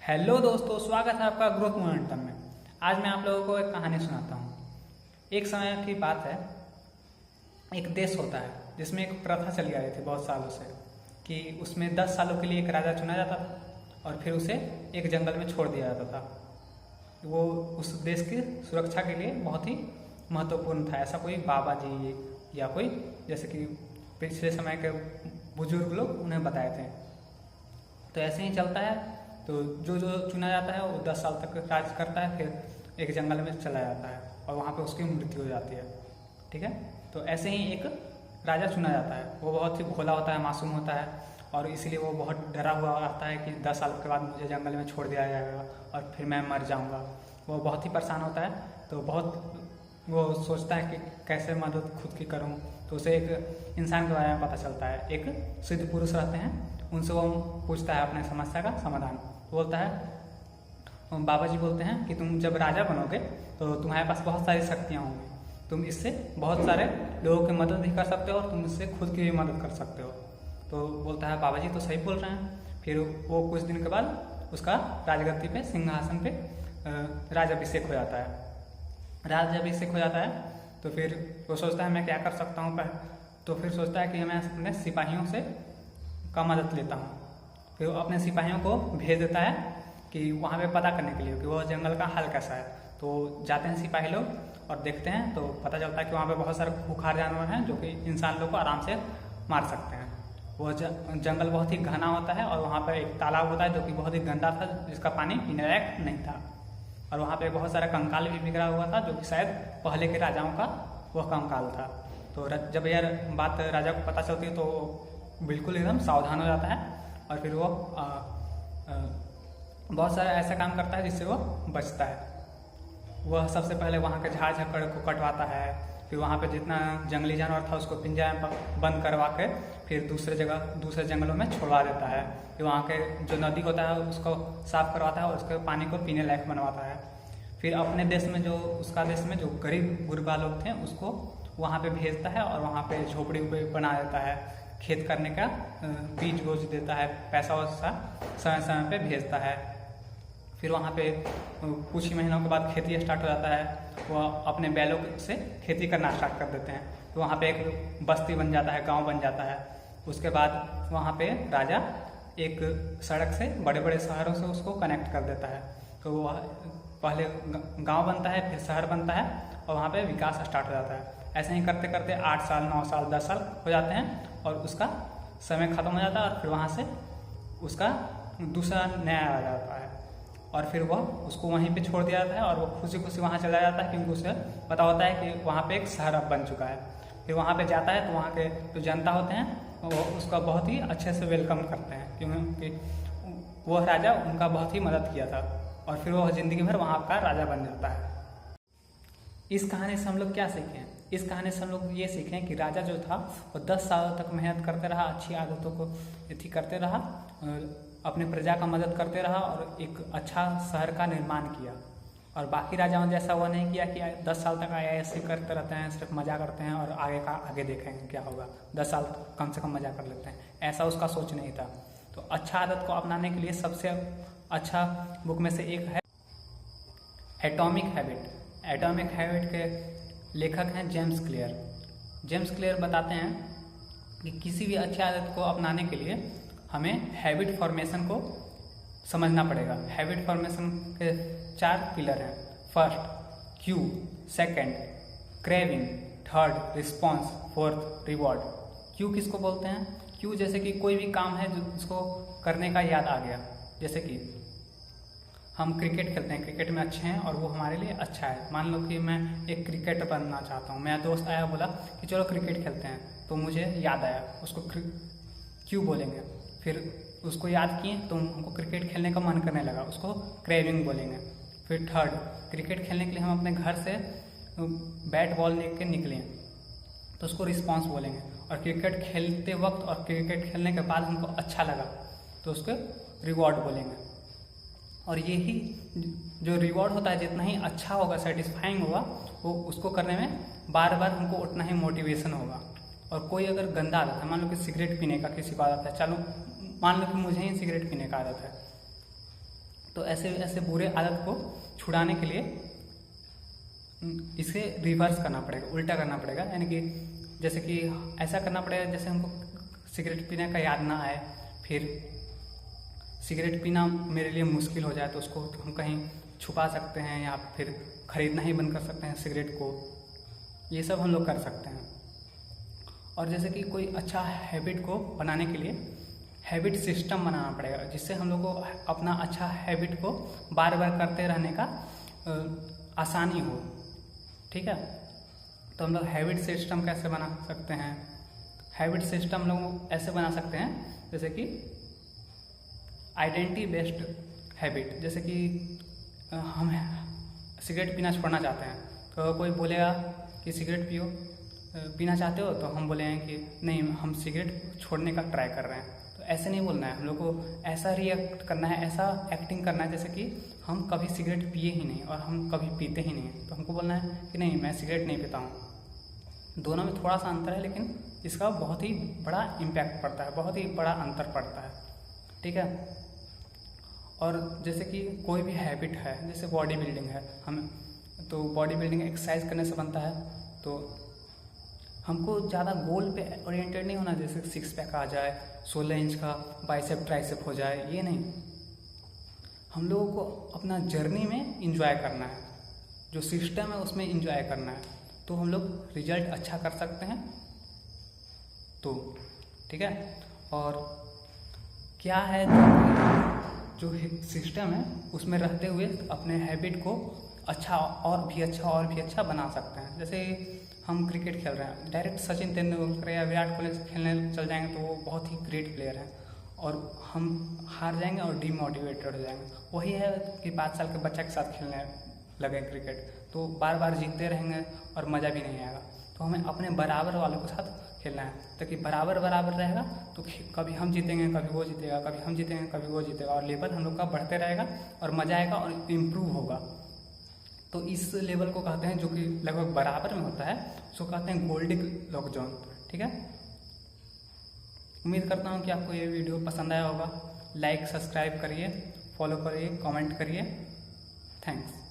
Hello दोस्तों, स्वागत है आपका ग्रोथ मोमेंटम में। आज मैं आप लोगों को एक कहानी सुनाता हूँ। एक समय की बात है, एक देश होता है जिसमें एक प्रथा चली आ रही थी बहुत सालों से कि उसमें 10 सालों के लिए एक राजा चुना जाता था और फिर उसे एक जंगल में छोड़ दिया जाता था। वो उस देश की सुरक्षा के लिए बहुत ही महत्वपूर्ण था। ऐसा कोई बाबा जी या कोई जैसे कि पिछले समय के बुजुर्ग लोग उन्हें बताए थे। तो ऐसे ही चलता है। तो जो जो चुना जाता है वो 10 साल तक राज करता है, फिर एक जंगल में चला जाता है और वहाँ पे उसकी मृत्यु हो जाती है। ठीक है। तो ऐसे ही एक राजा चुना जाता है। वो बहुत ही भोला होता है, मासूम होता है और इसीलिए वो बहुत डरा हुआ आता है कि 10 साल के बाद मुझे जंगल में छोड़ दिया जाएगा और फिर मैं मर जाऊँगा। वो बहुत ही परेशान होता है। तो बहुत वो सोचता है कि कैसे मदद खुद की करूँ। तो उसे एक इंसान के बारे में पता चलता है। एक सिद्ध पुरुष रहते हैं, उनसे वो पूछता है अपने समस्या का समाधान। बोलता है, बाबा जी बोलते हैं कि तुम जब राजा बनोगे तो तुम्हारे पास बहुत सारी शक्तियाँ होंगी। तुम इससे बहुत सारे लोगों की मदद भी कर सकते हो और तुम इससे खुद की भी मदद कर सकते हो। तो बोलता है, बाबा जी तो सही बोल रहे हैं। फिर वो कुछ दिन के बाद उसका राजगद्दी पे, सिंहासन पे राजाभिषेक हो जाता है। राजाभिषेक हो जाता है तो फिर वो सोचता है मैं क्या कर सकता हूँ। तो फिर सोचता है कि मैं अपने सिपाहियों से का मदद लेता हूँ। फिर वो अपने सिपाहियों को भेज देता है कि वहाँ पे पता करने के लिए कि वह जंगल का हाल कैसा है। तो जाते हैं सिपाही लोग और देखते हैं तो पता चलता है कि वहाँ पे बहुत सारे खूंखार जानवर हैं जो कि इंसान लोग को आराम से मार सकते हैं। वो जंगल बहुत ही घना होता है और वहाँ पर एक तालाब होता है जो कि बहुत ही गंदा था, जिसका पानी पीने लायक नहीं था। और वहाँ पे बहुत सारा कंकाल भी बिखरा हुआ था जो कि शायद पहले के राजाओं का वह कंकाल था। तो जब यह बात राजा को पता चलती है तो बिल्कुल एकदम सावधान हो जाता है और फिर वो बहुत सारा ऐसा काम करता है जिससे वो बचता है। वह सबसे पहले वहाँ के झाड़ झक्कड़ को कटवाता है। फिर वहाँ पे जितना जंगली जानवर था उसको पिंजरा में बंद करवा के फिर दूसरे जंगलों में छोड़वा देता है। फिर वहाँ के जो नदी होता है उसको साफ करवाता है और उसके पानी को पीने लायक बनवाता है। फिर अपने देश में उसका देश में जो गरीब गुरबा लोग थे उसको वहाँ पे भेजता है और वहाँ पे झोपड़ी बना देता है। खेत करने का बीज बोझ देता है, पैसा वैसा समय समय पे भेजता है। फिर वहाँ पे कुछ ही महीनों के बाद खेती स्टार्ट हो जाता है। वह अपने बैलों से खेती करना स्टार्ट कर देते हैं। तो वहाँ पे एक बस्ती बन जाता है, गांव बन जाता है। उसके बाद वहाँ पे राजा एक सड़क से बड़े बड़े शहरों से उसको कनेक्ट कर देता है। तो वह पहले गांव बनता है, फिर शहर बनता है और वहाँ पे विकास स्टार्ट हो जाता है। ऐसे ही करते करते 8 साल 9 साल 10 साल हो जाते हैं और उसका समय खत्म हो जाता है और फिर वहाँ से उसका दूसरा नया आ जाता है और फिर वह उसको वहीं पे छोड़ दिया जाता है और वो खुशी खुशी वहाँ चला जाता है क्योंकि उसे पता होता है कि वहाँ पे एक शहर अब बन चुका है। फिर वहाँ पे जाता है तो वहाँ के जो जनता होते हैं वो उसका बहुत ही अच्छे से वेलकम करते हैं क्योंकि वह राजा उनका बहुत ही मदद किया था और फिर वह ज़िंदगी भर वहाँ का राजा बन जाता है। इस कहानी से हम लोग क्या सीखें? इस कहानी से हम लोग ये सीखें कि राजा जो था वो 10 सालों तक मेहनत करते रहा, अच्छी आदतों को अथी करते रहा, अपने प्रजा का मदद करते रहा और एक अच्छा शहर का निर्माण किया। और बाकी राजाओं जैसा वो नहीं किया कि 10 साल तक ऐसे करते रहते हैं, सिर्फ मजा करते हैं और आगे देखेंगे क्या होगा, 10 साल कम से कम मजा कर लेते हैं। ऐसा उसका सोच नहीं था। तो अच्छा आदत को अपनाने के लिए सबसे अच्छा बुक में से एक है एटॉमिक हैबिट। एटॉमिक हैबिट के लेखक हैं जेम्स क्लियर। जेम्स क्लियर बताते हैं कि किसी भी अच्छी आदत को अपनाने के लिए हमें हैबिट फॉर्मेशन को समझना पड़ेगा। हैबिट फॉर्मेशन के 4 पिलर हैं। First Q, second craving, third response, fourth reward. Q किसको बोलते हैं? क्यू जैसे कि कोई भी काम है जिसको करने का याद आ गया। जैसे कि हम क्रिकेट खेलते हैं, क्रिकेट में अच्छे हैं और वो हमारे लिए अच्छा है। मान लो कि मैं एक क्रिकेटर बनना चाहता हूँ, मेरा दोस्त आया बोला कि चलो क्रिकेट खेलते हैं, तो मुझे याद आया, उसको क्यू बोलेंगे। फिर उसको याद किए तो हमको क्रिकेट खेलने का मन करने लगा, उसको क्रेविंग बोलेंगे। फिर थर्ड, क्रिकेट खेलने के लिए हम अपने घर से बैट बॉल लेके निकले तो उसको रिस्पॉन्स बोलेंगे। और क्रिकेट खेलते वक्त और क्रिकेट खेलने के बाद हमको अच्छा लगा तो उसको रिवॉर्ड बोलेंगे। और यही जो रिवॉर्ड होता है जितना ही अच्छा होगा, सेटिस्फाइंग होगा, वो उसको करने में बार बार हमको उतना ही मोटिवेशन होगा। और कोई अगर गंदा आदत है, मान लो कि सिगरेट पीने का किसी को आदत है, चलो मान लो कि मुझे ही सिगरेट पीने का आदत है, तो ऐसे ऐसे बुरे आदत को छुड़ाने के लिए इसे रिवर्स करना पड़ेगा, उल्टा करना पड़ेगा। यानी कि जैसे कि ऐसा करना पड़ेगा जैसे हमको सिगरेट पीने का याद ना आए, फिर सिगरेट पीना मेरे लिए मुश्किल हो जाए तो उसको हम कहीं छुपा सकते हैं या फिर खरीदना ही बंद कर सकते हैं सिगरेट को। ये सब हम लोग कर सकते हैं। और जैसे कि कोई अच्छा हैबिट को बनाने के लिए हैबिट सिस्टम बनाना पड़ेगा, जिससे हम लोग को अपना अच्छा हैबिट को बार बार करते रहने का आसानी हो। ठीक है, तो हम लोग हैबिट सिस्टम कैसे बना सकते हैं? हैबिट सिस्टम हम लोग ऐसे बना सकते हैं जैसे कि आइडेंटिटी बेस्ड हैबिट। जैसे कि हम सिगरेट पीना छोड़ना चाहते हैं, तो कोई बोलेगा कि सिगरेट पीना चाहते हो, तो हम बोलेंगे कि नहीं, हम सिगरेट छोड़ने का ट्राई कर रहे हैं। तो ऐसे नहीं बोलना है, हम लोग को ऐसा रिएक्ट करना है, ऐसा एक्टिंग करना है जैसे कि हम कभी सिगरेट पिए ही नहीं और हम कभी पीते ही नहीं। तो हमको बोलना है कि नहीं, मैं सिगरेट नहीं पीता हूँ। दोनों में थोड़ा सा अंतर है, लेकिन इसका बहुत ही बड़ा इम्पैक्ट पड़ता है, बहुत ही बड़ा अंतर पड़ता है। ठीक है, और जैसे कि कोई भी हैबिट है, जैसे बॉडी बिल्डिंग है, हम तो बॉडी बिल्डिंग एक्सरसाइज करने से बनता है। तो हमको ज़्यादा गोल पे ओरिएंटेड नहीं होना, जैसे 6 पैक आ जाए, 16 इंच का बाइसेप ट्राइसेप हो जाए, ये नहीं। हम लोगों को अपना जर्नी में इंजॉय करना है, जो सिस्टम है उसमें इंजॉय करना है, तो हम लोग रिजल्ट अच्छा कर सकते हैं। तो ठीक है, और क्या है जो सिस्टम है उसमें रहते हुए अपने हैबिट को अच्छा और भी अच्छा बना सकते हैं। जैसे हम क्रिकेट खेल रहे हैं, डायरेक्ट सचिन तेंदुलकर या विराट कोहली से खेलने चल जाएंगे तो वो बहुत ही ग्रेट प्लेयर हैं, और हम हार जाएंगे और डीमोटिवेटेड हो जाएंगे। वही है कि 5 साल के बच्चा के साथ खेलने लगे क्रिकेट, तो बार बार जीतते रहेंगे और मज़ा भी नहीं आएगा। तो हमें अपने बराबर वालों के साथ खेलना है, ताकि बराबर रहेगा तो कभी हम जीतेंगे, कभी वो जीतेगा, कभी हम जीतेंगे, कभी वो जीतेगा, और लेवल हम लोग का बढ़ते रहेगा और मज़ा आएगा और इम्प्रूव होगा। तो इस लेवल को कहते हैं, जो कि लगभग बराबर में होता है, उसको कहते हैं गोल्डन लॉक जोन। ठीक है, उम्मीद करता हूँ कि आपको ये वीडियो पसंद आया होगा। लाइक सब्सक्राइब करिए, फॉलो करिए, कमेंट करिए। थैंक्स।